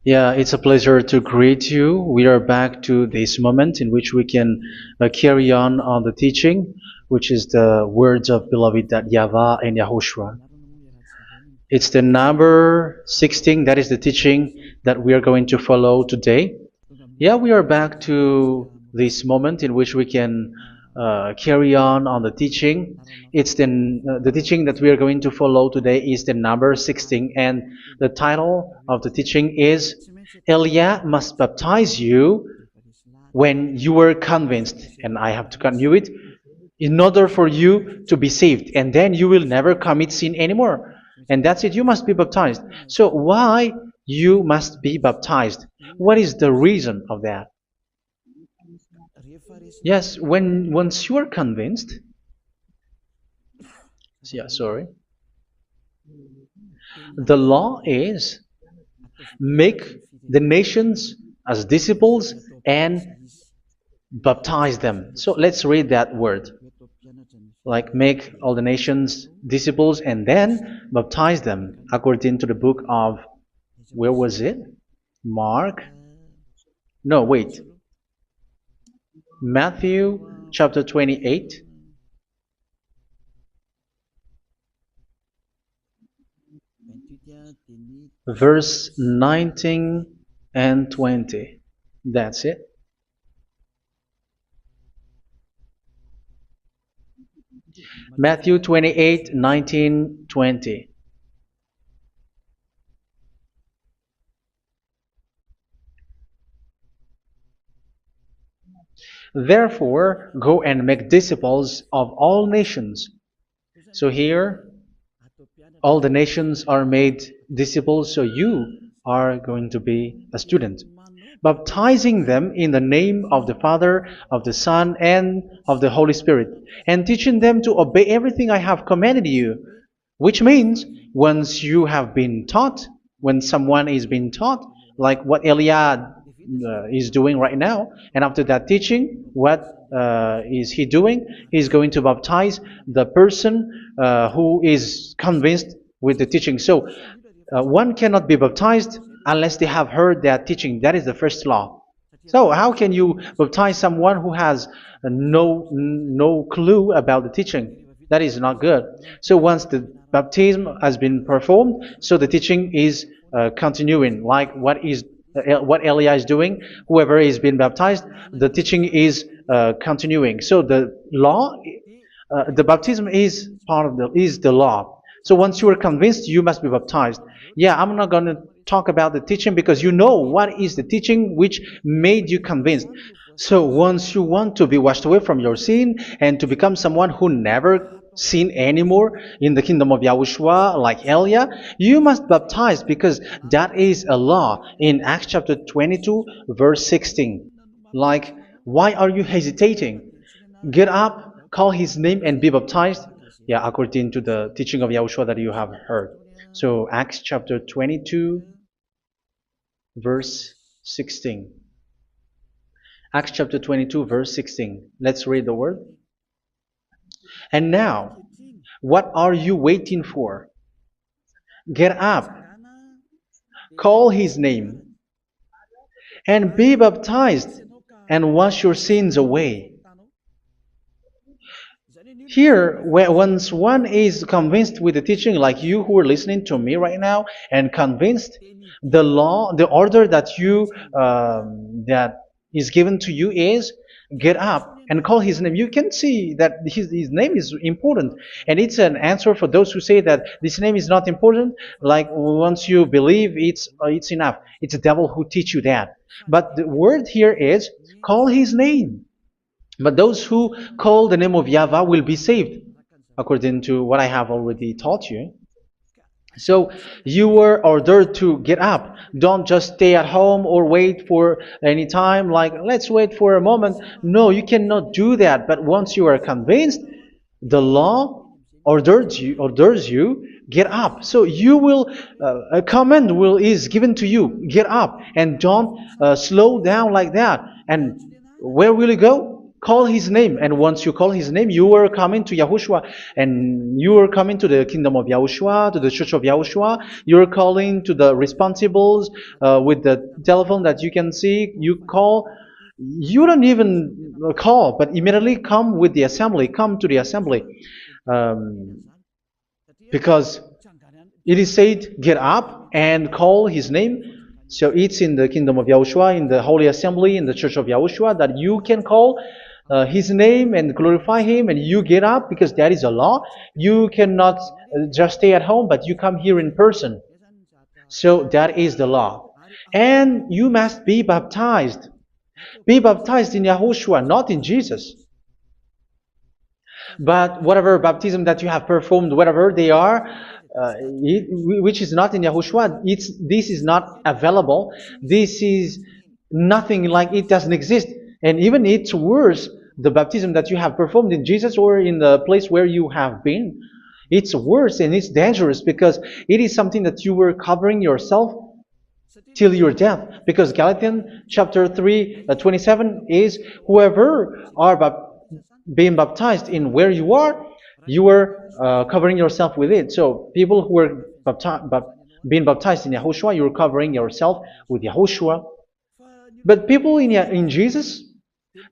Yeah, it's a pleasure to greet you. We are back to this moment in which we can carry on the teaching, which is the words of beloved that YAHVAH and YAHOSHUA. It's the number 16, that is the teaching that we are going to follow today. Yeah, we are back to this moment in which we can carry on the teaching. It's the teaching that we are going to follow today is the number 16, and the title of the teaching is Elia must baptize you when you are convinced, and I have to continue it, in order for you to be saved, and then you will never commit sin anymore. And that's it, you must be baptized. So why you must be baptized? What is the reason of that? Yes, when once you are convinced, yeah, sorry, the law is make the nations as disciples and baptize them. So let's read that word. Like make all the nations disciples and then baptize them according to the book of, where was it? Mark? No, wait. Matthew chapter 28. Verse 19 and 20. That's it. Matthew 28, 19, 20. Therefore, go and make disciples of all nations. So here, all the nations are made disciples, so you are going to be a student. Baptizing them in the name of the Father, of the Son, and of the Holy Spirit, and teaching them to obey everything I have commanded you. Which means, once you have been taught, when someone is being taught, like what Elia is doing right now, and after that teaching, what is he doing? He's going to baptize the person who is convinced with the teaching. So one cannot be baptized unless they have heard that teaching. That is the first law. So how can you baptize someone who has no clue about the teaching? That is not good. So once the baptism has been performed, so the teaching is continuing, like what Elia is doing. Whoever is being baptized, the teaching is continuing. So the law, the baptism is part of the law. So once you are convinced, you must be baptized. Yeah, I'm not going to talk about the teaching because you know what is the teaching which made you convinced. So once you want to be washed away from your sin and to become someone who never sin anymore in the kingdom of Yahushua, like Elia, you must baptize because that is a law in Acts chapter 22, verse 16. Like, why are you hesitating? Get up, call his name, and be baptized. Yeah, according to the teaching of Yahushua that you have heard. So Acts chapter 22, verse 16. Acts chapter 22, verse 16. Let's read the word. And now, what are you waiting for? Get up, call his name, and be baptized, and wash your sins away. Here, once one is convinced with the teaching, like you who are listening to me right now, and convinced, the law, the order that that is given to you is get up and call his name. You can see that his name is important, and it's an answer for those who say that this name is not important. Like once you believe, it's enough. It's the devil who teach you that. But the word here is call his name. But those who call the name of YAHVAH will be saved, according to what I have already taught you. So you were ordered to get up. Don't just stay at home or wait for any time, like let's wait for a moment. No, you cannot do that. But once you are convinced, the law orders you get up. So you will a command is given to you. Get up and don't slow down like that. And where will you go? call his name. And once you call his name, you are coming to Yahushua. And you are coming to the kingdom of Yahushua, to the church of Yahushua. You are calling to the responsibles with the telephone that you can see. You call. You don't even call, but immediately come with the assembly. Come to the assembly. Um, because it is said, get up and call his name. So it's in the kingdom of Yahushua, in the holy assembly, in the church of Yahushua, that you can call his name and glorify him, and you get up because that is a law. You cannot just stay at home, but you come here in person. So that is the law. And you must be baptized. Be baptized in Yahushua, not in Jesus. But whatever baptism that you have performed, whatever they are, which is not in Yahushua, this is not available. This is nothing, like it doesn't exist. And even it's worse, the baptism that you have performed in Jesus or in the place where you have been. It's worse and it's dangerous because it is something that you were covering yourself till your death. Because Galatians chapter 3, 27 is, whoever are being baptized in where you are covering yourself with it. So people who were being baptized in Yahushua, you're covering yourself with Yahushua. But people in Jesus,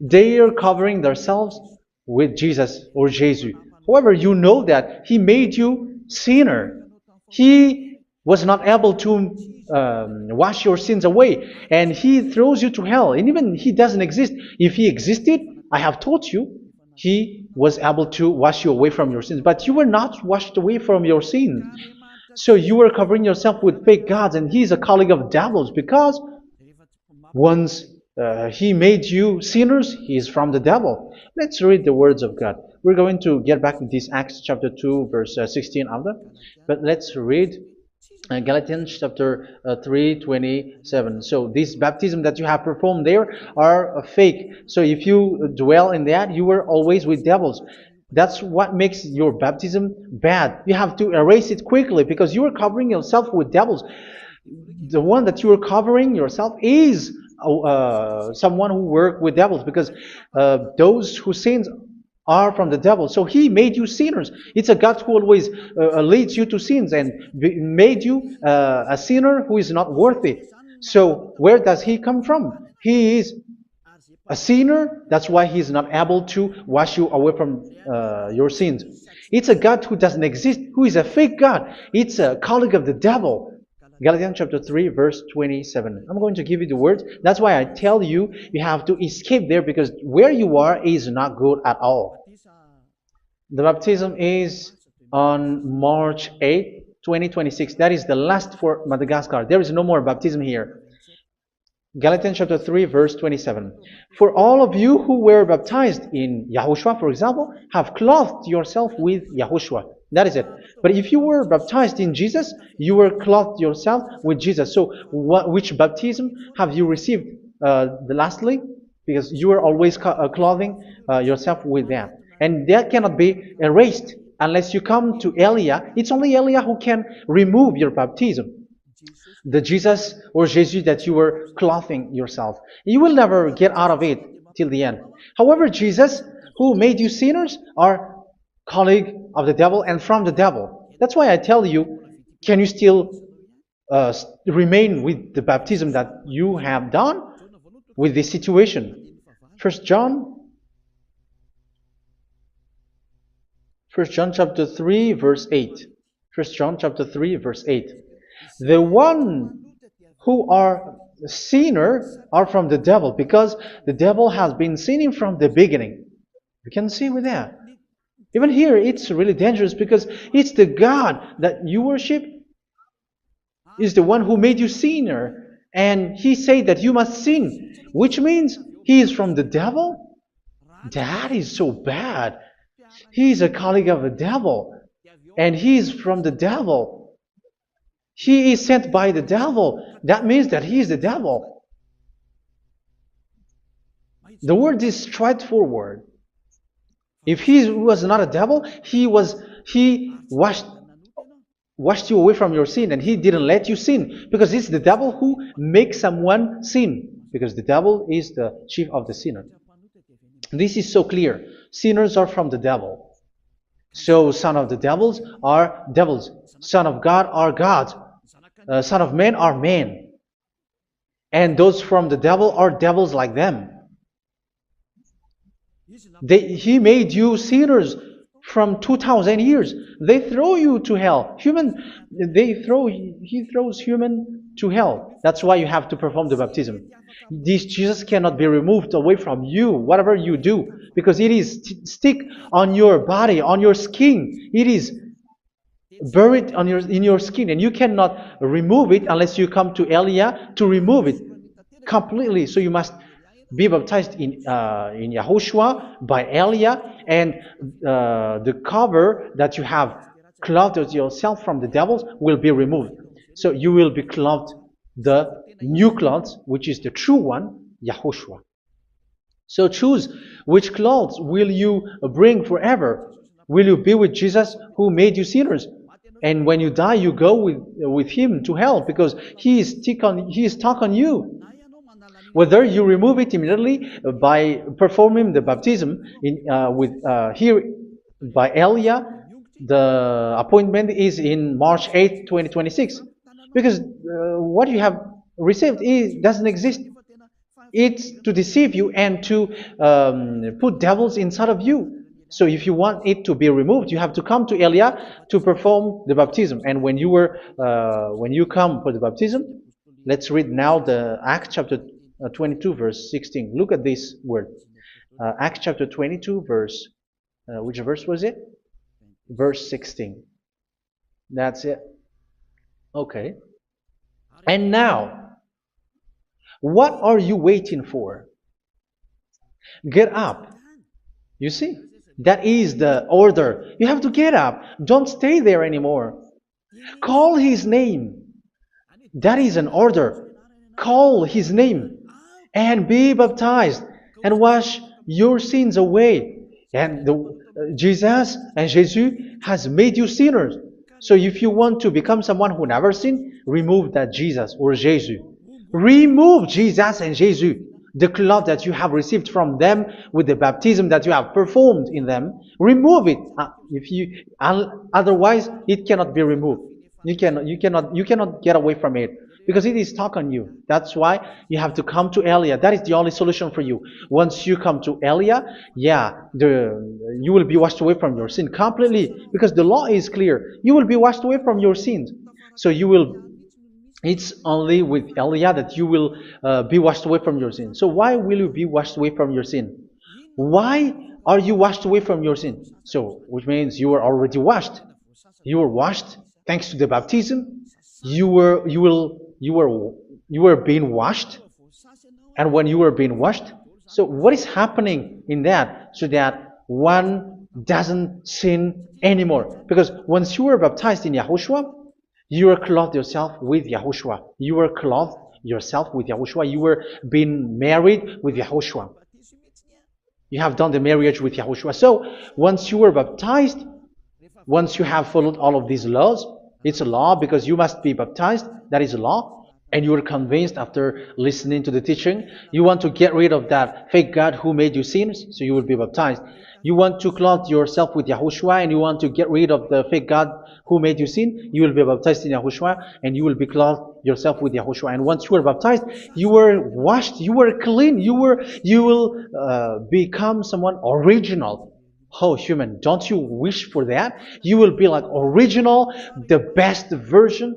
they are covering themselves with Jesus or Jesus. However, you know that he made you sinner. He was not able to wash your sins away, and he throws you to hell. And even he doesn't exist. If he existed, I have told you, he was able to wash you away from your sins. But you were not washed away from your sins. So you were covering yourself with fake gods, and he's a colleague of devils, because once he made you sinners, he is from the devil. Let's read the words of God. We're going to get back to this Acts chapter 2, verse 16 after. But let's read Galatians chapter 3, 27. So this baptism that you have performed there are fake. So if you dwell in that, you were always with devils. That's what makes your baptism bad. You have to erase it quickly because you are covering yourself with devils. The one that you are covering yourself is someone who worked with devils, because those who sins are from the devil. So he made you sinners. It's a God who always leads you to sins and made you a sinner who is not worthy. So where does he come from? He is a sinner. That's why he is not able to wash you away from your sins. It's a God who doesn't exist, who is a fake God. It's a colleague of the devil. Galatians chapter 3, verse 27. I'm going to give you the words. That's why I tell you, you have to escape there, because where you are is not good at all. The baptism is on March 8, 2026. That is the last for Madagascar. There is no more baptism here. Galatians chapter 3, verse 27. For all of you who were baptized in Yahushua, for example, have clothed yourself with Yahushua. That is it. But if you were baptized in Jesus, you were clothed yourself with Jesus. So which baptism have you received lastly? Because you are always clothing yourself with that. And that cannot be erased unless you come to Elia. It's only Elia who can remove your baptism. The Jesus or Jesus that you were clothing yourself. You will never get out of it till the end. However, Jesus, who made you sinners, are colleague of the devil and from the devil. That's why I tell you, can you still remain with the baptism that you have done with this situation? First John chapter 3, verse 8. First John chapter 3, verse 8. The one who are sinner are from the devil, because the devil has been sinning from the beginning. You can see with that. Even here, it's really dangerous, because it's the God that you worship is the one who made you sinner. And he said that you must sin, which means he is from the devil. That is so bad. He is a colleague of the devil. And he is from the devil. He is sent by the devil. That means that he is the devil. The word is straightforward. If he was not a devil, he washed you away from your sin, and he didn't let you sin, because it's the devil who makes someone sin, because the devil is the chief of the sinner. This is so clear. Sinners are from the devil. So son of the devils are devils. Son of God are gods. Son of men are men. And those from the devil are devils like them. He made you sinners from 2000 years. They throw you to hell. He throws human to hell. That's why you have to perform the baptism. This Jesus cannot be removed away from you, whatever you do, because it is stick on your body, on your skin. It is buried in your skin, and you cannot remove it unless you come to Elia to remove it completely. So you must be baptized in Yahushua by Elia, and the cover that you have clothed yourself from the devils will be removed. So you will be clothed the new clothes, which is the true one, Yahushua. So choose which clothes will you bring forever. Will you be with Jesus who made you sinners? And when you die, you go with him to hell because he is stuck on you. Whether you remove it immediately by performing the baptism here by Elia, the appointment is in March 8, 2026. Because what you have received doesn't exist. It's to deceive you and to put devils inside of you. So if you want it to be removed, you have to come to Elia to perform the baptism. And when you come for the baptism, let's read now the Acts chapter 22 verse 16. Look at this word. Acts chapter 22 verse, which verse was it? Verse 16. That's it. Okay. And now, what are you waiting for? Get up. You see, that is the order. You have to get up. Don't stay there anymore. Call his name. That is an order. Call his name and be baptized and wash your sins away. And Jesus has made you sinners. So if you want to become someone who never sinned, remove that Jesus or Jesus. Remove Jesus and Jesus, the cloth that you have received from them with the baptism that you have performed in them. Remove it. Otherwise, it cannot be removed. You cannot get away from it because it is stuck on you. That's why you have to come to Elia. That is the only solution for you. Once you come to Elia, you will be washed away from your sin completely because the law is clear. You will be washed away from your sins. So it's only with Elia that you will be washed away from your sin. So why will you be washed away from your sin? Why are you washed away from your sin? So, which means you were already washed. You were washed thanks to the baptism. You were being washed, and when you were being washed, so what is happening in that? So that one doesn't sin anymore. Because once you were baptized in Yahushua, you were clothed yourself with Yahushua. You were clothed yourself with Yahushua. You were being married with Yahushua. You have done the marriage with Yahushua. So once you were baptized, once you have followed all of these laws, it's a law because you must be baptized. That is a law. And you are convinced after listening to the teaching, you want to get rid of that fake God who made you sinners, so you will be baptized. You want to clothe yourself with Yahushua and you want to get rid of the fake God who made you sin, you will be baptized in Yahushua and you will be clothed yourself with Yahushua. And once you are baptized, you were washed, you were clean, you will become someone original. Oh, human, don't you wish for that? You will be like original, the best version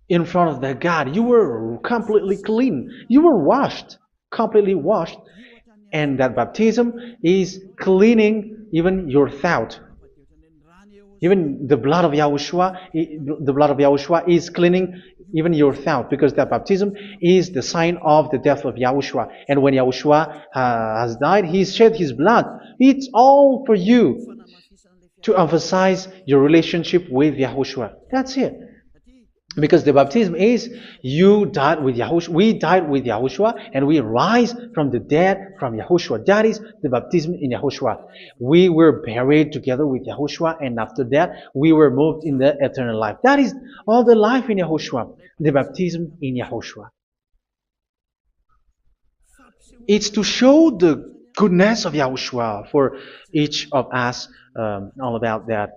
in front of the God. You were completely clean. You were washed, completely washed. And that baptism is cleaning even your thought. Even the blood of Yahushua is cleaning even your thought, because that baptism is the sign of the death of Yahushua. And when Yahushua has died, he shed his blood. It's all for you to emphasize your relationship with Yahushua. That's it. Because the baptism is you died with Yahushua, we died with Yahushua, and we rise from the dead from Yahushua. That is the baptism in Yahushua. We were buried together with Yahushua, and after that we were moved in the eternal life. That is all the life in Yahushua, the baptism in Yahushua. It's to show goodness of Yahushua for each of us, all about that.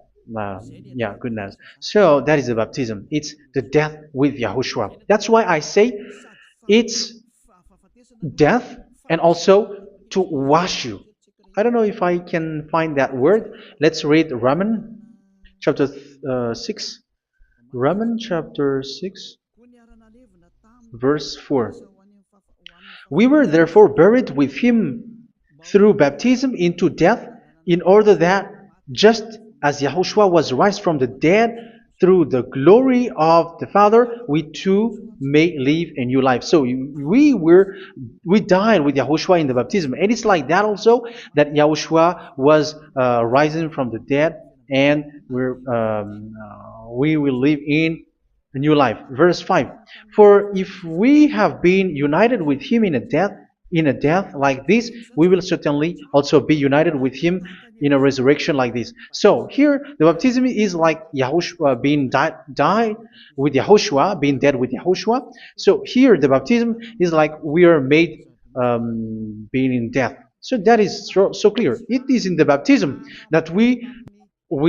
Yeah, goodness. So that is the baptism. It's the death with Yahushua. That's why I say it's death and also to wash you. I don't know if I can find that word. Let's read Romans chapter 6. Romans chapter 6, verse 4. We were therefore buried with him through baptism into death, in order that, just as Yahushua was raised from the dead through the glory of the Father, we too may live a new life. So we died with Yahushua in the baptism, and it's like that also that Yahushua was rising from the dead, and we will live in a new life. Verse 5. For if we have been united with him in a death like this, we will certainly also be united with him in a resurrection like this. So here the baptism is like Yahushua being died with Yahushua, being dead with Yahushua. So here the baptism is like we are made being in death. So that is so clear. It is in the baptism that we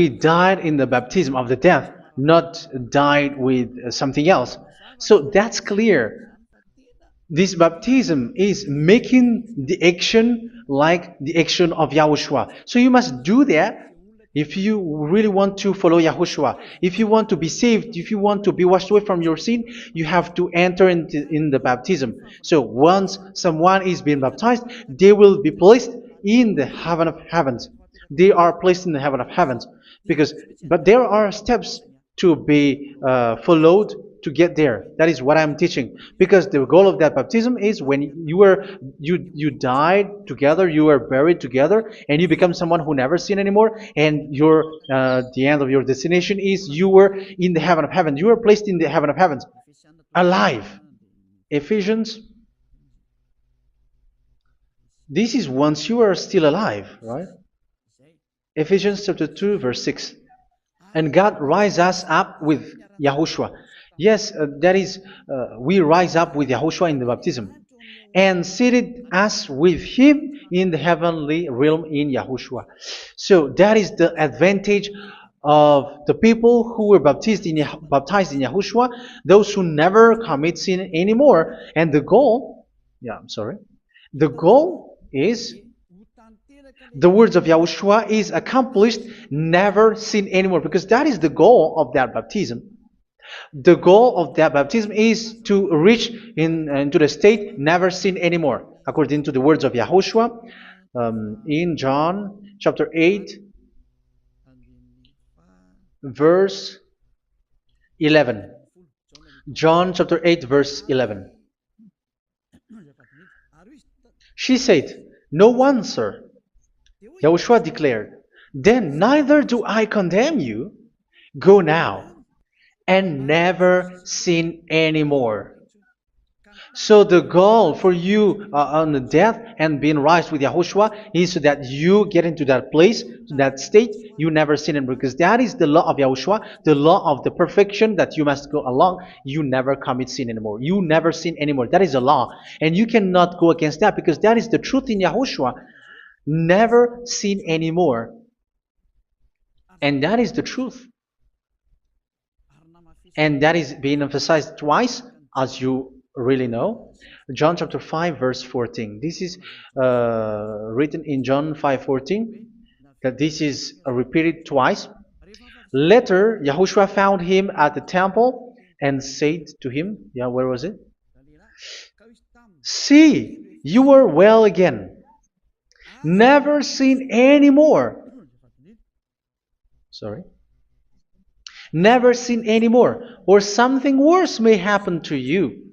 died in the baptism of the death, not died with something else. So that's clear. This baptism is making the action like the action of Yahushua. So you must do that if you really want to follow Yahushua. If you want to be saved, if you want to be washed away from your sin, you have to enter in the baptism. So once someone is being baptized, they will be placed in the heaven of heavens. They are placed in the heaven of heavens but there are steps to be followed to get there. That is what I'm teaching. Because the goal of that baptism is when you died together, you were buried together, and you become someone who never sin anymore. And the end of your destination is you were in the heaven of heaven. You were placed in the heaven of heavens, alive. Ephesians. This is once you are still alive, right? Ephesians chapter 2, verse 6. And God rise us up with Yahushua. Yes, that is, we rise up with Yahushua in the baptism. And seated us with him in the heavenly realm in Yahushua. So that is the advantage of the people who were baptized in Yahushua, those who never commit sin anymore. And the goal is the words of Yahushua is accomplished, never sin anymore, because that is the goal of that baptism. The goal of that baptism is to reach into the state never sin anymore, according to the words of Yahushua in John chapter 8, verse 11. John chapter 8, verse 11. She said, "No one, sir." Yahushua declared, "Then neither do I condemn you. Go now and never sin anymore." So the goal for you on the death and being raised with Yahushua is so that you get into that place, to that state, you never sin anymore. Because that is the law of Yahushua, the law of the perfection that you must go along. You never commit sin anymore. You never sin anymore. That is a law. And you cannot go against that because that is the truth in Yahushua. Never sin anymore. And that is the truth. And that is being emphasized twice, as you really know. John chapter 5, verse 14. This is written in John 5:14, that this is repeated twice. Later, Yahushua found him at the temple and said to him, where was it? "See, you are well again. Never sin anymore." Sorry. Never sin anymore, or something worse may happen to you.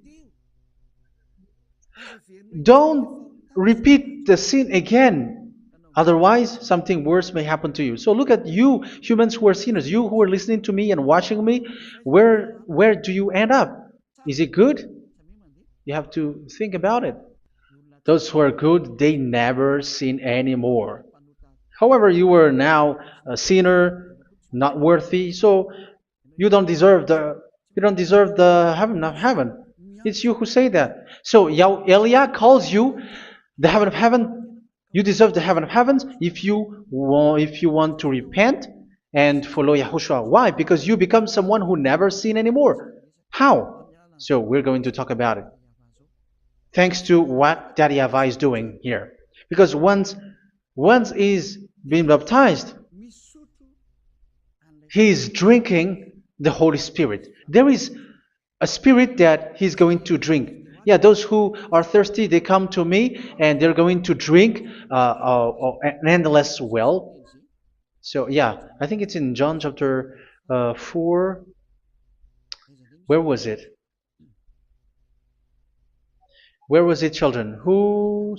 Don't repeat the sin again. Otherwise, something worse may happen to you. So look at you, humans who are sinners, you who are listening to me and watching me. Where do you end up? Is it good? You have to think about it. Those who are good, they never sin anymore. However, you are now a sinner, not worthy, so you don't deserve the heaven of heaven. It's you who say that. So Eliah calls you the heaven of heaven You deserve the heaven of heavens if you want to repent and follow Yahushua. Why? Because you become someone who never sin anymore. How? So we're going to talk about it. Thanks to what Daddy YAHVAH is doing here. Because once he's been baptized, he is drinking the Holy Spirit. There is a spirit that he's going to drink. Yeah, those who are thirsty, they come to me and they're going to drink an endless well. So, yeah, I think it's in John chapter 4. Where was it? Where was it, children? Who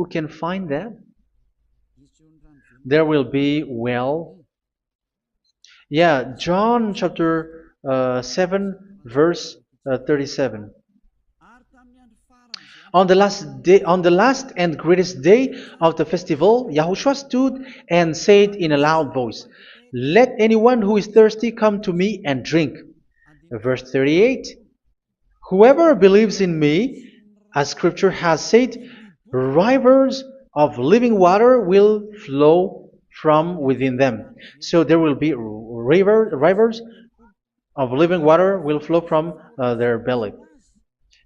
can find that? There will be well. Yeah, John chapter 7, verse 37. On the last and greatest day of the festival, Yahushua stood and said in a loud voice, "Let anyone who is thirsty come to me and drink." Verse 38, "Whoever believes in me, as scripture has said, rivers of living water will flow from within them." So there will be rivers of living water will flow from their belly.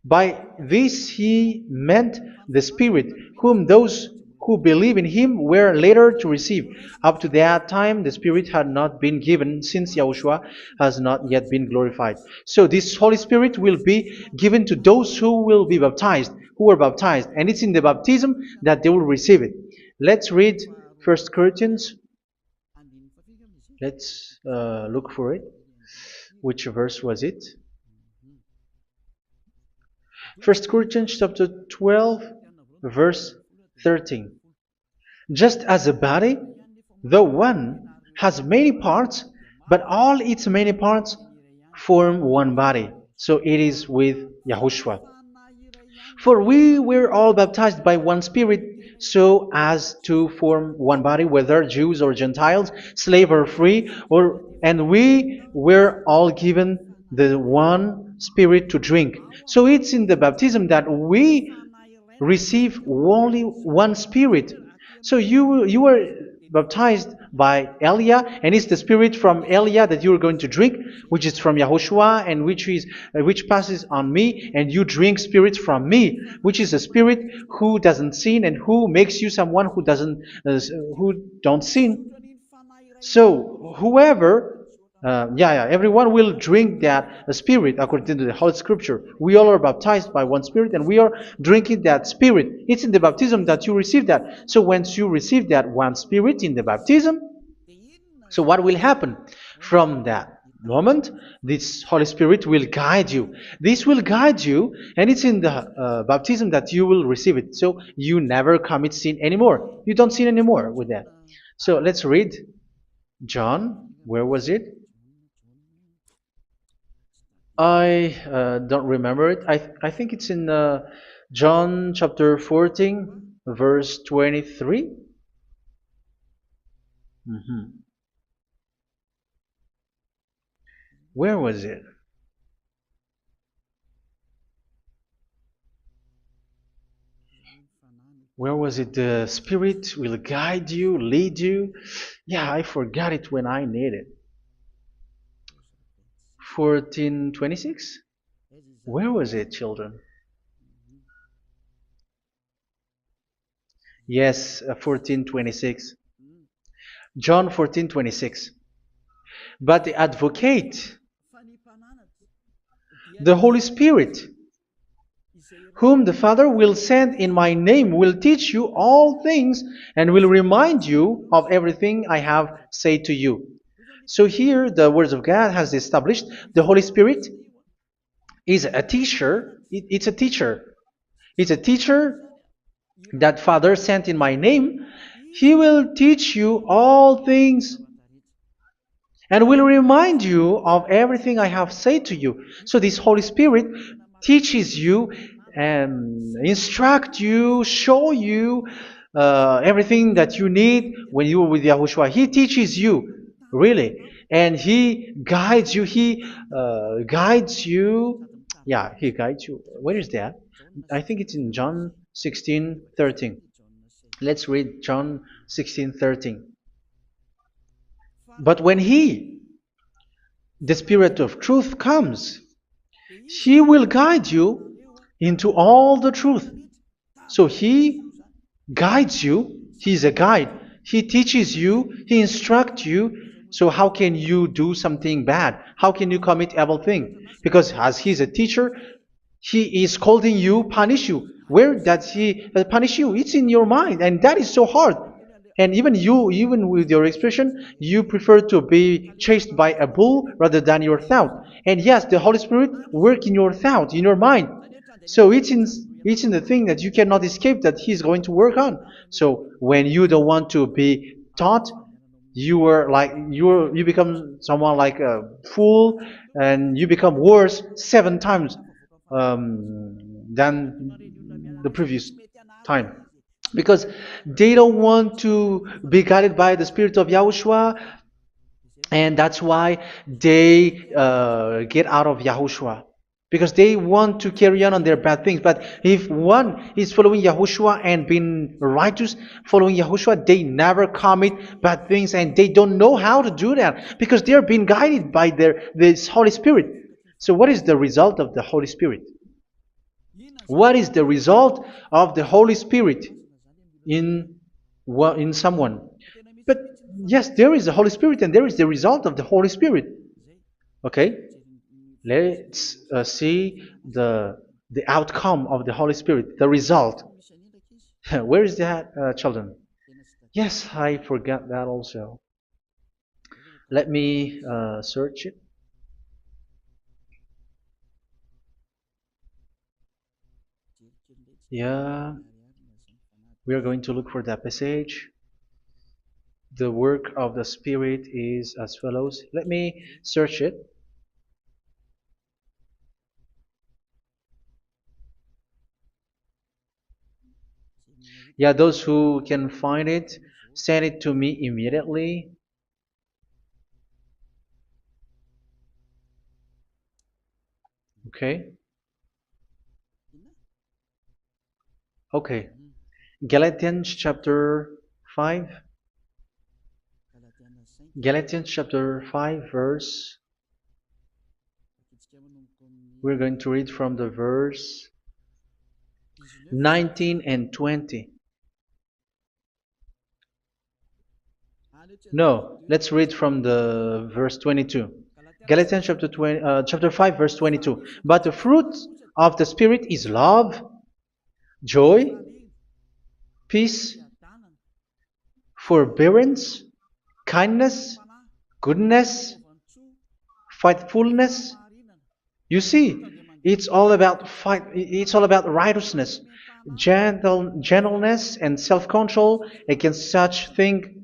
By this he meant the Spirit, whom those who believe in him were later to receive. Up to that time, the Spirit had not been given, since Yahushua has not yet been glorified. So this Holy Spirit will be given to those who will be baptized, who are baptized, and it's in the baptism that they will receive it. Let's read 1 Corinthians. Let's look for it. Which verse was it? 1 Corinthians chapter 12, verse 13. Just as a body, though one, has many parts, but all its many parts form one body. So it is with Yahushua. For we were all baptized by one Spirit, so as to form one body, whether Jews or Gentiles, slave or free, and we were all given the one Spirit to drink. So it's in the baptism that we receive only one Spirit. So you were baptized by Elia, and it's the Spirit from Elia that you are going to drink, which is from Yahushua, and which passes on me, and you drink Spirit from me, which is a Spirit who doesn't sin and who makes you someone who don't sin. So whoever everyone will drink that Spirit according to the Holy Scripture. We all are baptized by one Spirit, and we are drinking that Spirit. It's in the baptism that you receive that. So once you receive that one Spirit in the baptism, so what will happen? From that moment, this Holy Spirit will guide you. This will guide you, and it's in the baptism that you will receive it. So you never commit sin anymore. You don't sin anymore with that. So let's read John. Where was it? I don't remember it. I think it's in John chapter 14, verse 23. Mhm. Where was it? Where was it? The Spirit will guide you, lead you. Yeah, I forgot it when I need it. 14:26? Where was it, children? Yes, 14:26. John 14:26. But the advocate, the Holy Spirit, whom the Father will send in my name, will teach you all things and will remind you of everything I have said to you. So here the words of God has established the Holy Spirit is a teacher. It's a teacher. It's a teacher that Father sent in my name. He will teach you all things and will remind you of everything I have said to you. So this Holy Spirit teaches you and instruct you, show you everything that you need when you are with Yahushua. He teaches you, really, and He guides you. He guides you. Yeah, He guides you. Where is that? I think it's in John 16:13. Let's read John 16:13. But when He, the Spirit of truth, comes, He will guide you into all the truth. So He guides you. He's a guide. He teaches you. He instructs you. So how can you do something bad? How can you commit evil thing? Because as He's a teacher, He is scolding you, punish you. Where does He punish you? It's in your mind, and that is so hard. And even you, even with your expression, you prefer to be chased by a bull rather than your thought. And yes, the Holy Spirit work in your thought, in your mind. So it's in the thing that you cannot escape that He's going to work on. So when you don't want to be taught, you become someone like a fool, and you become worse 7 times than the previous time, because they don't want to be guided by the Spirit of Yahushua, and that's why they get out of Yahushua, because they want to carry on their bad things. But if one is following Yahushua and being righteous, following Yahushua, they never commit bad things, and they don't know how to do that because they are being guided by this Holy Spirit. So what is the result of the Holy Spirit? What is the result of the Holy Spirit in in someone? But yes, there is the Holy Spirit, and there is the result of the Holy Spirit. Okay, let's see the outcome of the Holy Spirit, the result. Where is that, children? Yes, I forgot that also. Let me search it. Yeah, we are going to look for that passage. The work of the Spirit is as follows. Let me search it. Yeah, those who can find it, send it to me immediately. Okay. Okay. Galatians chapter 5. Galatians chapter 5 verse. We're going to read from the verse 19 and 20. No, let's read from the verse 22. Galatians chapter 5 verse 22. But the fruit of the Spirit is love, joy, peace, forbearance, kindness, goodness, faithfulness. You see, it's all about righteousness, gentleness, and self-control. Against such thing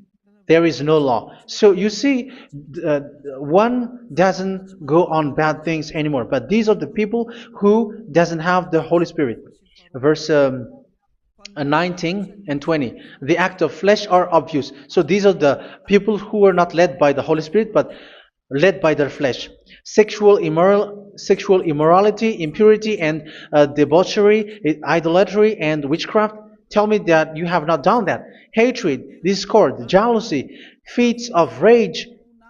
there is no law. So you see, uh, one doesn't go on bad things anymore. But these are the people who doesn't have the Holy Spirit. Verse 19 and 20. The act of flesh are obvious. So these are the people who are not led by the Holy Spirit, but led by their flesh. Sexual immorality, impurity, and debauchery, idolatry, and witchcraft. Tell me that you have not done that. Hatred, discord, jealousy, fits of rage,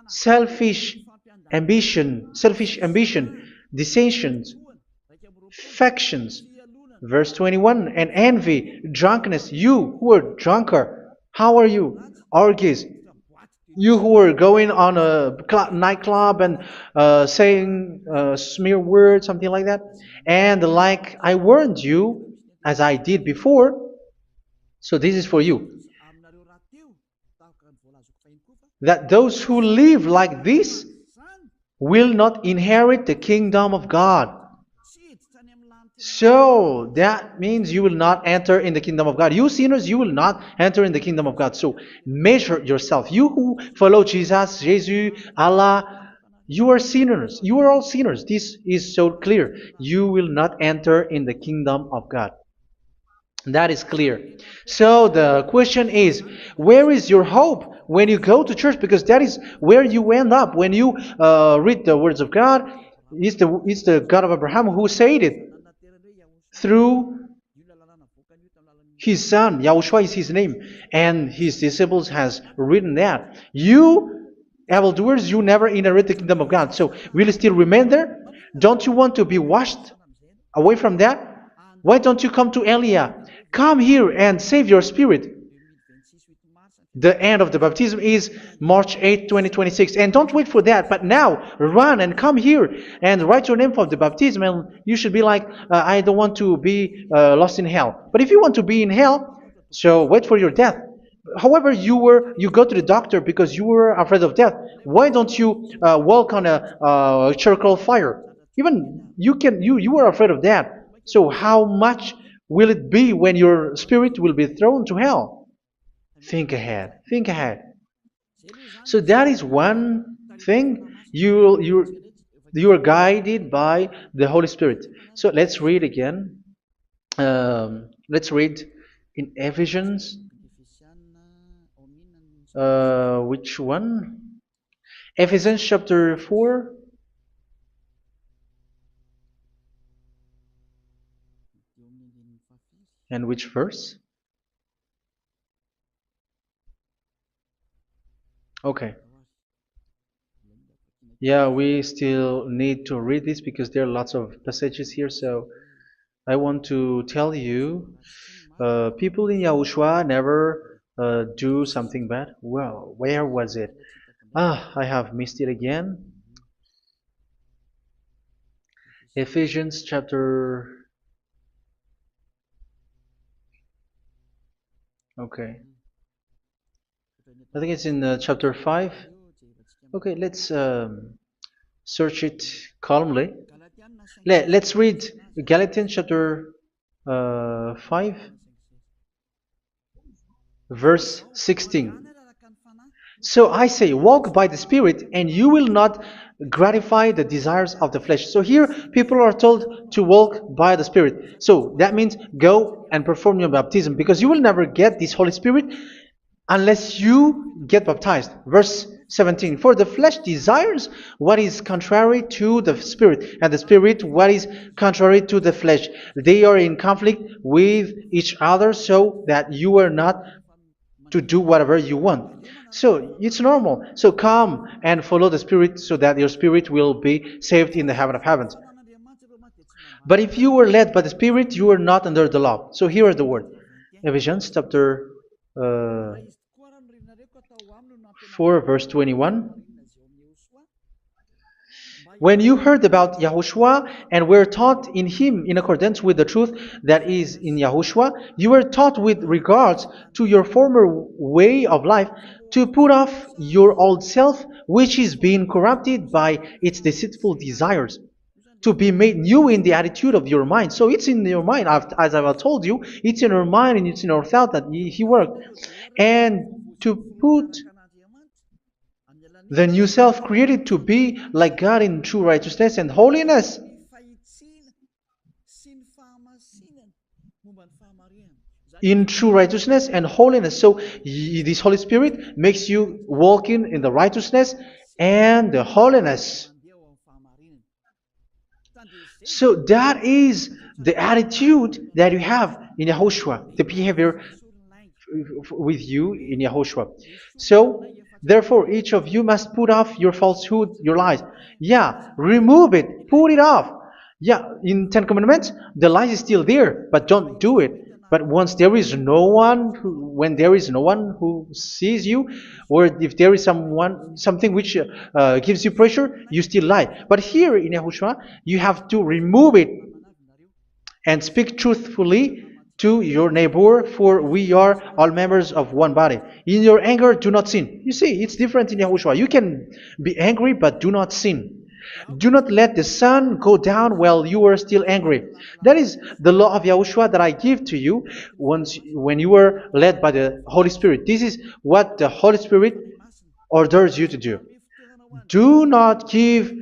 selfish ambition, dissensions, factions. Verse 21, and envy, drunkenness. You who are drunkard, how are you? Orgies. You who are going on a nightclub and saying smear words, something like that. And like I warned you, as I did before, so this is for you, that those who live like this will not inherit the kingdom of God. So that means you will not enter in the kingdom of God. You sinners, you will not enter in the kingdom of God. So measure yourself. You who follow Jesus, Allah, you are sinners. You are all sinners. This is so clear. You will not enter in the kingdom of God. That is clear. So the question is, where is your hope when you go to church? Because that is where you end up when you read the words of God. It's the God of Abraham who said it through His son, Yahushua is his name, and his disciples has written that. You evildoers, you never inherit the kingdom of God. So will you still remain there? Don't you want to be washed away from that? Why don't you come to Elia? Come here and save your spirit. The end of the baptism is March 8, 2026. And don't wait for that, but now run and come here and write your name for the baptism. And you should be like, I don't want to be lost in hell. But if you want to be in hell, so wait for your death. However, you go to the doctor because you were afraid of death. Why don't you walk on a charcoal fire? Even you were afraid of that. So how much will it be when your spirit will be thrown to hell? Think ahead. Think ahead. So that is one thing. You are guided by the Holy Spirit. So let's read again. Let's read in Ephesians. Which one? Ephesians chapter 4. And which verse? Okay. Yeah, we still need to read this because there are lots of passages here. So I want to tell you, people in Yahushua never do something bad. Well, where was it? I have missed it again. Ephesians chapter. Okay. I think it's in chapter 5. Okay, let's search it calmly. Let's read Galatians chapter 5, verse 16. So I say, walk by the Spirit, and you will not gratify the desires of the flesh. So here, people are told to walk by the Spirit. So that means go and perform your baptism, because you will never get this Holy Spirit unless you get baptized. Verse 17. For the flesh desires what is contrary to the Spirit, and the Spirit what is contrary to the flesh. They are in conflict with each other, so that you are not to do whatever you want. So it's normal. So come and follow the Spirit so that your spirit will be saved in the heaven of heavens. But if you were led by the Spirit, you are not under the law. So here is the word. Ephesians chapter 4 verse 21. When you heard about Yahushua and were taught in him in accordance with the truth that is in Yahushua, you were taught with regards to your former way of life to put off your old self, which is being corrupted by its deceitful desires, to be made new in the attitude of your mind. So it's in your mind, as I've told you, it's in your mind and it's in your thought that he worked. And to put the new self created to be like God in true righteousness and holiness. In true righteousness and holiness. So this Holy Spirit makes you walking in the righteousness and the holiness. So that is the attitude that you have in Yahushua, the behavior with you in Yahushua. So therefore, each of you must put off your falsehood, your lies. Yeah, remove it, put it off. Yeah, in Ten Commandments, the lie is still there, but don't do it. But once there is no one, when there is no one who sees you, or if there is something which gives you pressure, you still lie. But here in Yahushua, you have to remove it and speak truthfully to your neighbor, for we are all members of one body. In your anger, do not sin. You see, it's different in Yahushua. You can be angry, but do not sin. Do not let the sun go down while you are still angry. That is the law of Yahushua that I give to you when you were led by the Holy Spirit. This is what the Holy Spirit orders you to do. Do not give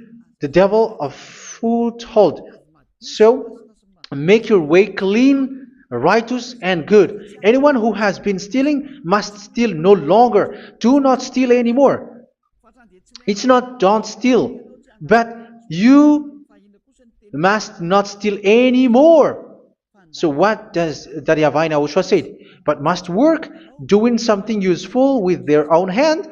the devil a foothold. So, make your way clean, righteous, and good. Anyone who has been stealing must steal no longer. Do not steal anymore. It's not don't steal, but you must not steal anymore. So what does the YAHVAH YAHOSHUA say? But must work doing something useful with their own hand,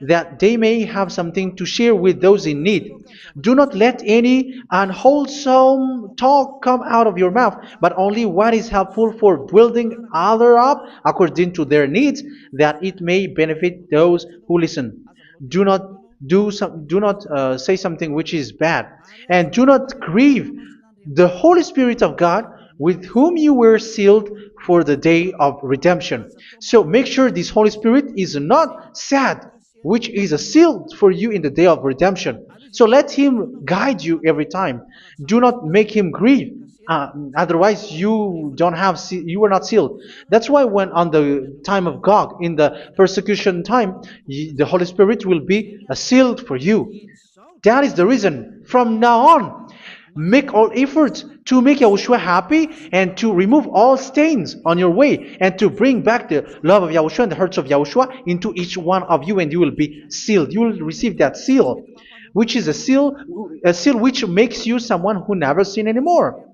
that they may have something to share with those in need. Do not let any unwholesome talk come out of your mouth, but only what is helpful for building other up according to their needs, that it may benefit those who listen. Do not do not say something which is bad, and do not grieve the Holy Spirit of God, with whom you were sealed for the day of redemption. So make sure this Holy Spirit is not sad, which is a seal for you in the day of redemption. So let Him guide you every time. Do not make Him grieve. Otherwise, you were not sealed. That's why when on the time of God, in the persecution time, the Holy Spirit will be a sealed for you. That is the reason. From now on, make all efforts to make Yahushua happy and to remove all stains on your way and to bring back the love of Yahushua and the hearts of Yahushua into each one of you, and you will be sealed. You will receive that seal, which is a seal which makes you someone who never sin anymore.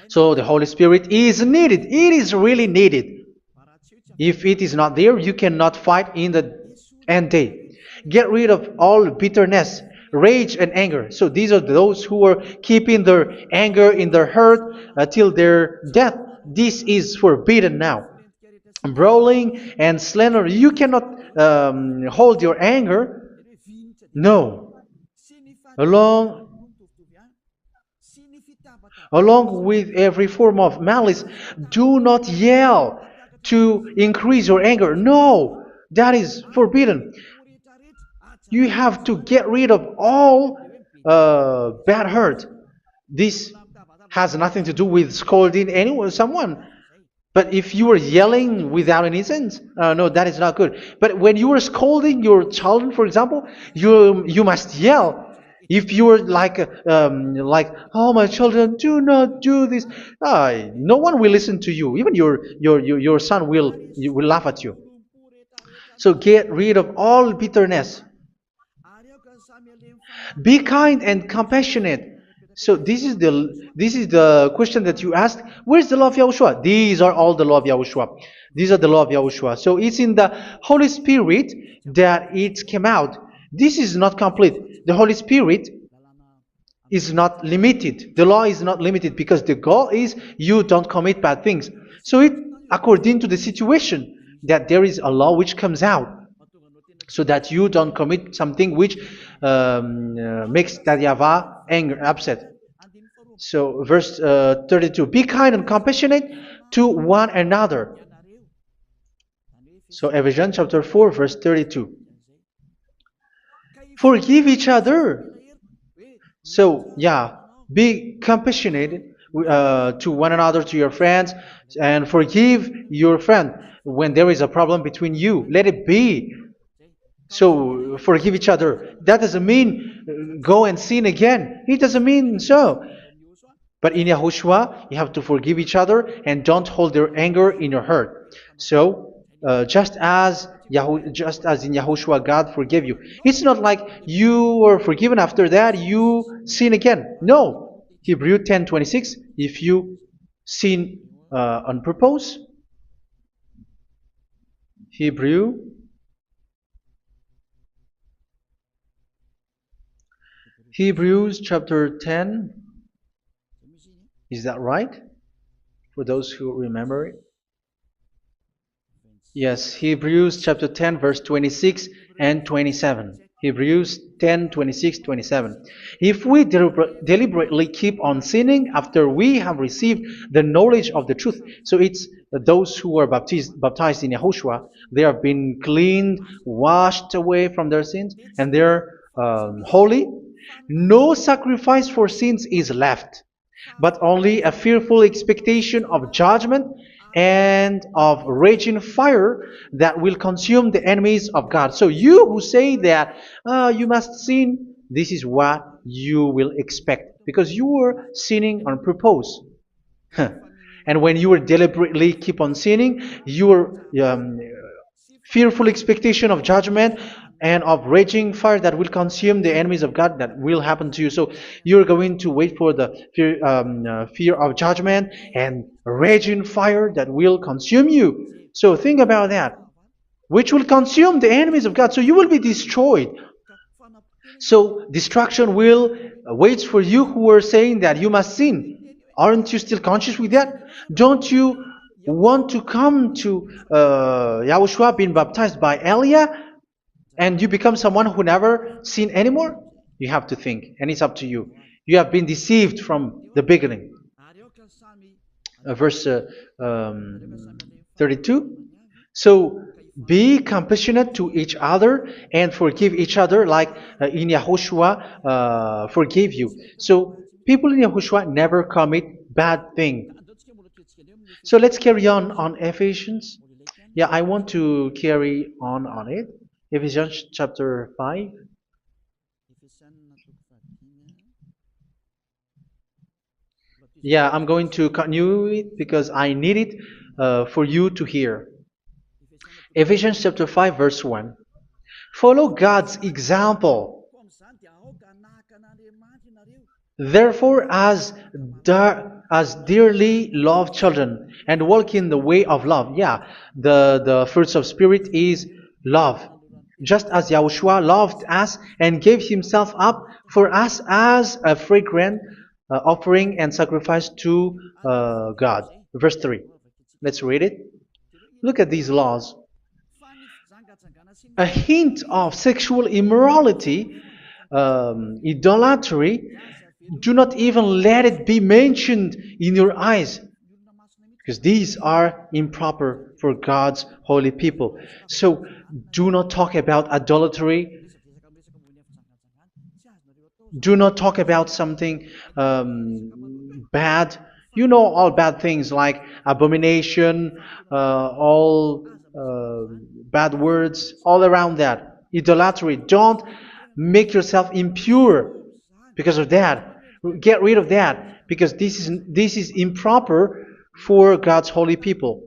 So the Holy Spirit is needed. It is really needed. If it is not there, you cannot fight in the end day. Get rid of all bitterness, rage, and anger. So these are those who are keeping their anger in their heart till their death. This is forbidden now. Brawling and slander. You cannot hold your anger. No. Along Along with every form of malice, do not yell to increase your anger. No, that is forbidden. You have to get rid of all bad hurt. This has nothing to do with scolding anyone, someone. But if you are yelling without any sense, no, that is not good. But when you are scolding your children, for example, you must yell. If you are like, oh my children, do not do this, no one will listen to you. Even your son will laugh at you. So get rid of all bitterness. Be kind and compassionate. So this is the question that you asked. Where's the law of Yahushua? These are all the law of Yahushua. These are the law of Yahushua. So it's in the Holy Spirit that it came out. This is not complete. The Holy Spirit is not limited. The law is not limited because the goal is you don't commit bad things. So it according to the situation that there is a law which comes out, so that you don't commit something which makes that YAHVAH angry, upset. So verse 32, be kind and compassionate to one another. So Ephesians chapter 4 verse 32. Forgive each other. So yeah, be compassionate to one another, to your friends, and forgive your friend when there is a problem between you. Let it be. So forgive each other. That doesn't mean go and sin again. It doesn't mean so. But in Yahushua, you have to forgive each other and don't hold their anger in your heart. So just as in Yahushua, God forgave you. It's not like you were forgiven after that you sin again. No. Hebrew 10:26. If you sin on purpose, Hebrews chapter 10. Is that right? For those who remember it? Yes, Hebrews chapter 10 verse 26 and 27. Hebrews 10, 26, 27. If we deliberately keep on sinning after we have received the knowledge of the truth, so it's those who are baptized in Yahushua, they have been cleaned, washed away from their sins, and they're holy. No sacrifice for sins is left, but only a fearful expectation of judgment and of raging fire that will consume the enemies of God. So you who say that you must sin, this is what you will expect, because you were sinning on purpose. And when you were deliberately keep on sinning, your fearful expectation of judgment and of raging fire that will consume the enemies of God that will happen to you. So you're going to wait for the fear of judgment and raging fire that will consume you. So think about that, which will consume the enemies of God. So you will be destroyed. So destruction will wait for you who are saying that you must sin. Aren't you still conscious with that? Don't you want to come to Yahushua being baptized by Elia and you become someone who never sin anymore? You have to think, and it's up to you. You have been deceived from the beginning. Verse 32. So be compassionate to each other and forgive each other like in Yahushua forgave you. So people in Yahushua never commit bad thing. So let's carry on Ephesians. Yeah, I want to carry on it. Ephesians chapter 5. Yeah, I'm going to continue it because I need it for you to hear. Ephesians chapter 5 verse 1. Follow God's example. Therefore, as dearly loved children, and walk in the way of love. Yeah, the fruits of spirit is love. Just as Yahushua loved us and gave himself up for us as a fragrant offering and sacrifice to God. Verse 3. Let's read it. Look at these laws. A hint of sexual immorality, idolatry, do not even let it be mentioned in your eyes, because these are improper for God's holy people. So do not talk about idolatry. Do not talk about something bad. You know all bad things like abomination, all bad words, all around that. Idolatry. Don't make yourself impure because of that. Get rid of that because this is improper for God's holy people.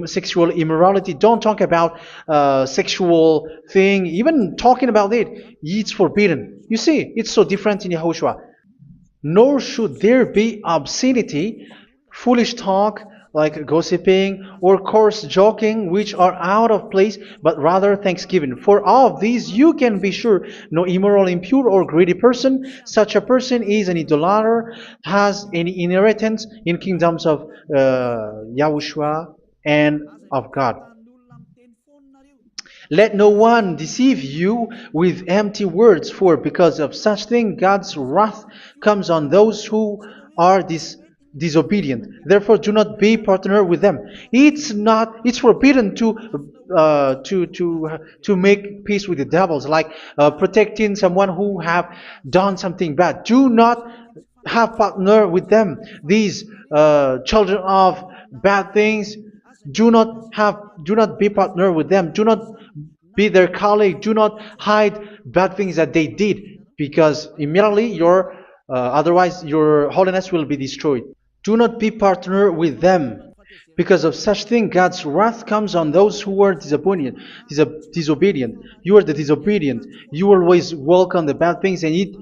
Sexual immorality. Don't talk about sexual thing. Even talking about it, it's forbidden. You see, it's so different in Yahushua. Nor should there be obscenity, foolish talk like gossiping or coarse joking, which are out of place, but rather thanksgiving. For of these you can be sure: no immoral, impure, or greedy person, such a person is an idolater, has any inheritance in kingdoms of Yahushua and of God. Let no one deceive you with empty words, for because of such thing God's wrath comes on those who are disobedient. Therefore, do not be partner with them. It's forbidden to make peace with the devils, like protecting someone who have done something bad. Do not have partner with them. These children of bad things, do not be partner with them. Do not be their colleague. Do not hide bad things that they did, because immediately otherwise your holiness will be destroyed. Do not be partner with them. Because of such thing, God's wrath comes on those who are disobedient. You are the disobedient. You always walk on the bad things, and it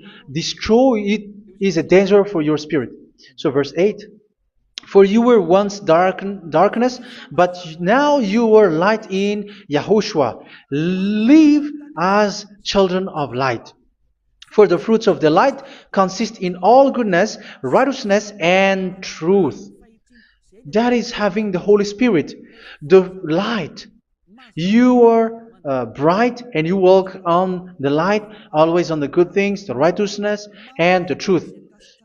is a danger for your spirit. So verse 8. For you were once darkness, but now you are light in Yahushua. Live as children of light. For the fruits of the light consist in all goodness, righteousness, and truth. That is having the Holy Spirit, the light. You are bright and you walk on the light, always on the good things, the righteousness, and the truth.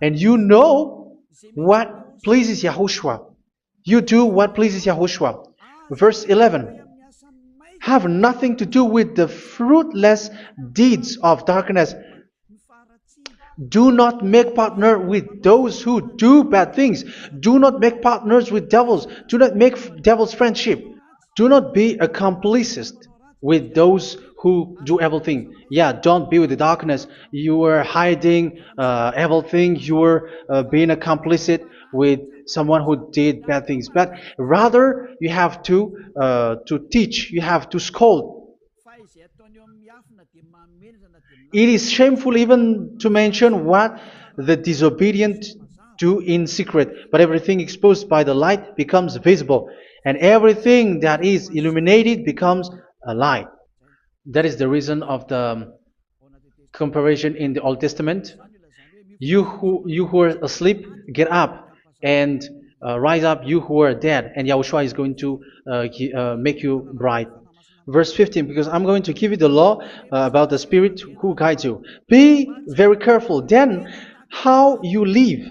And you know what pleases Yahushua. You do what pleases Yahushua. Verse 11. Have nothing to do with the fruitless deeds of darkness. Do not make partner with those who do bad things. Do not make partners with devils. Do not make devils friendship. Do not be a complicit with those who do evil thing. Yeah, don't be with the darkness. You are hiding evil thing. You are being a complicit with someone who did bad things. But rather, you have to teach. You have to scold. It is shameful even to mention what the disobedient do in secret, but everything exposed by the light becomes visible, and everything that is illuminated becomes a light. That is the reason of the comparison in the Old Testament. You who are asleep, get up and rise up, you who are dead, and Yahushua is going to make you bright. Verse 15, because I'm going to give you the law about the Spirit who guides you. Be very careful then how you live,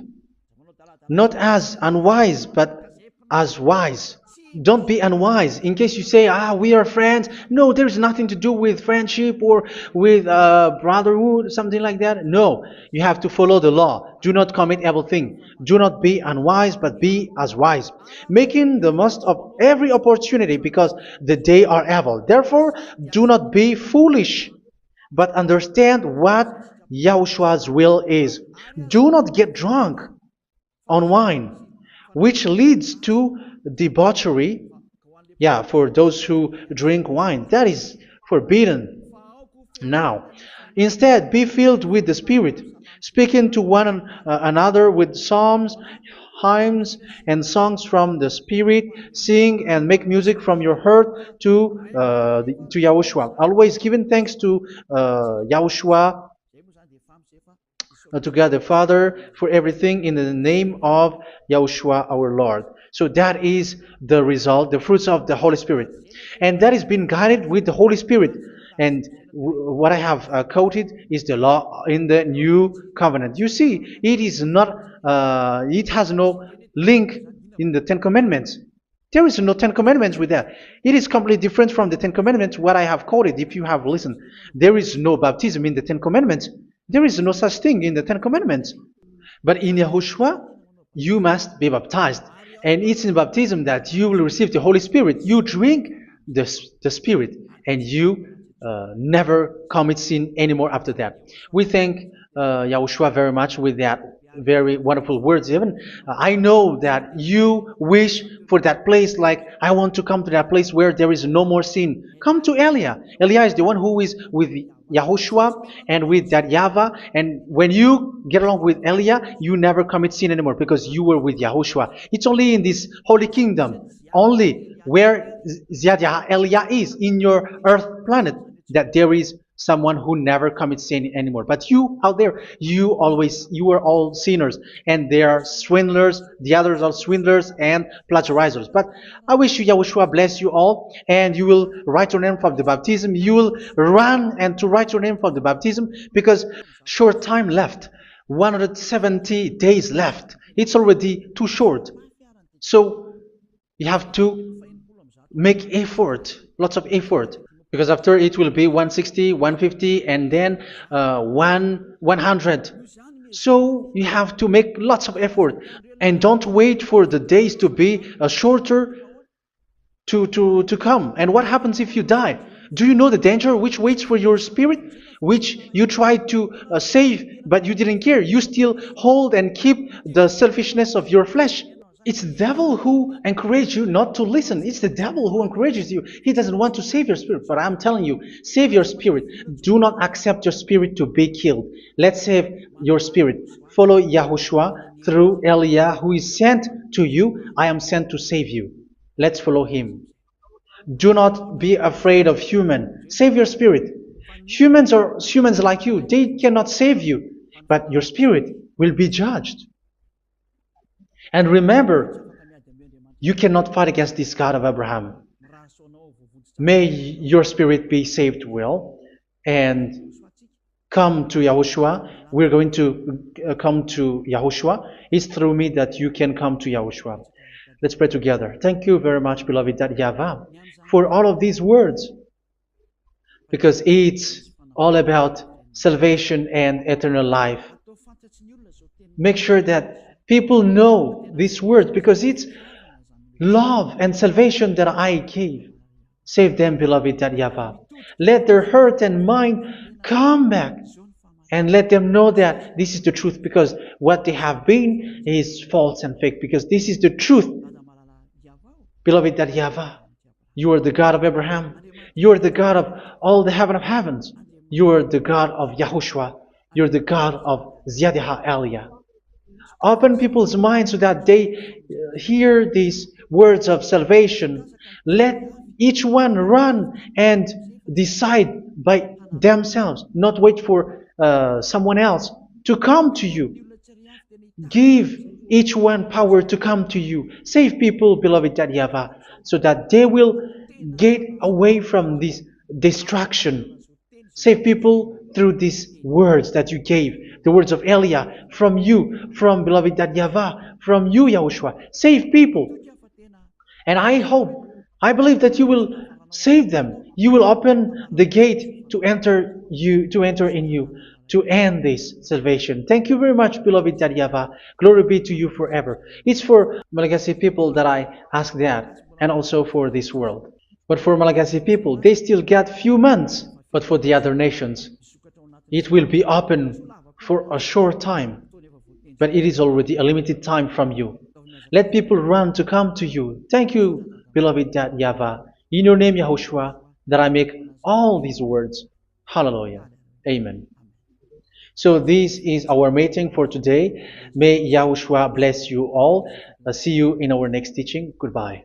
not as unwise, but as wise. Don't be unwise. In case you say, we are friends. No, there's nothing to do with friendship or with brotherhood, something like that. No, you have to follow the law. Do not commit evil thing. Do not be unwise, but be as wise, making the most of every opportunity because the day are evil. Therefore, do not be foolish, but understand what Yahushua's will is. Do not get drunk on wine, which leads to debauchery. Yeah, for those who drink wine, that is forbidden now. Instead, be filled with the Spirit, speaking to one another with psalms, hymns, and songs from the Spirit. Sing and make music from your heart to Yahushua. Always giving thanks to Yahushua, to God the Father, for everything in the name of Yahushua our Lord. So that is the result, the fruits of the Holy Spirit. And that is being guided with the Holy Spirit. And what I have quoted is the law in the new covenant. You see, it is not, it has no link in the Ten Commandments. There is no Ten Commandments with that. It is completely different from the Ten Commandments, what I have quoted, if you have listened. There is no baptism in the Ten Commandments. There is no such thing in the Ten Commandments. But in Yahushua, you must be baptized. And it's in baptism that you will receive the Holy Spirit. You drink the Spirit, and you never commit sin anymore after that. We thank Yahushua very much with that very wonderful words. Even I know that you wish for that place, like I want to come to that place where there is no more sin. Come to Elia. Elia is the one who is with Yahushua and with that YAHVAH. And when you get along with Elia, you never commit sin anymore because you were with Yahushua. It's only in this holy kingdom, only where Ziad Elia is, in your earth planet, that there is someone who never commits sin anymore. But you out there, you are all sinners, and they are swindlers. The others are swindlers and plagiarizers. But I wish you, Yahushua, bless you all, and you will write your name for the baptism. You will run and to write your name for the baptism, because short time left, 170 days left. It's already too short. So you have to make effort, lots of effort, because after it will be 160, 150, and then 100. So you have to make lots of effort, and don't wait for the days to be shorter to come. And what happens if you die? Do you know the danger which waits for your spirit, which you tried to save, but you didn't care? You still hold and keep the selfishness of your flesh. It's the devil who encourages you not to listen. It's the devil who encourages you. He doesn't want to save your spirit. But I'm telling you, save your spirit. Do not accept your spirit to be killed. Let's save your spirit. Follow Yahushua through Elia, who is sent to you. I am sent to save you. Let's follow him. Do not be afraid of human. Save your spirit. Humans are humans like you. They cannot save you. But your spirit will be judged. And remember, you cannot fight against this God of Abraham. May your spirit be saved well and come to Yahushua. We're going to come to Yahushua. It's through me that you can come to Yahushua. Let's pray together. Thank you very much, beloved YAHVAH, for all of these words, because it's all about salvation and eternal life. Make sure that people know these words, because it's love and salvation that I gave. Save them, beloved YAHVAH. Let their heart and mind come back, and let them know that this is the truth, because what they have been is false and fake, because this is the truth. Beloved YAHVAH, you are the God of Abraham. You are the God of all the heaven of heavens. You're the God of Yahushua. You're the God of Ziyadha Aliyah. Open people's minds so that they hear these words of salvation. Let each one run and decide by themselves, not wait for someone else to come to you. Give each one power to come to you. Save people, beloved YAHVAH, so that they will get away from this distraction. Save people through these words that you gave, the words of Elia, from you, from beloved YAHVAH, from you, Yahushua. Save people. And I believe that you will save them. You will open the gate to enter in you, to end this salvation. Thank you very much, beloved YAHVAH. Glory be to you forever. It's for Malagasy people that I ask that, and also for this world. But for Malagasy people, they still get few months. But for the other nations, it will be open for a short time. But it is already a limited time from you. Let people run to come to you. Thank you, beloved YAHVAH. In your name, Yahushua, that I make all these words. Hallelujah. Amen. So this is our meeting for today. May Yahushua bless you all. See you in our next teaching. Goodbye.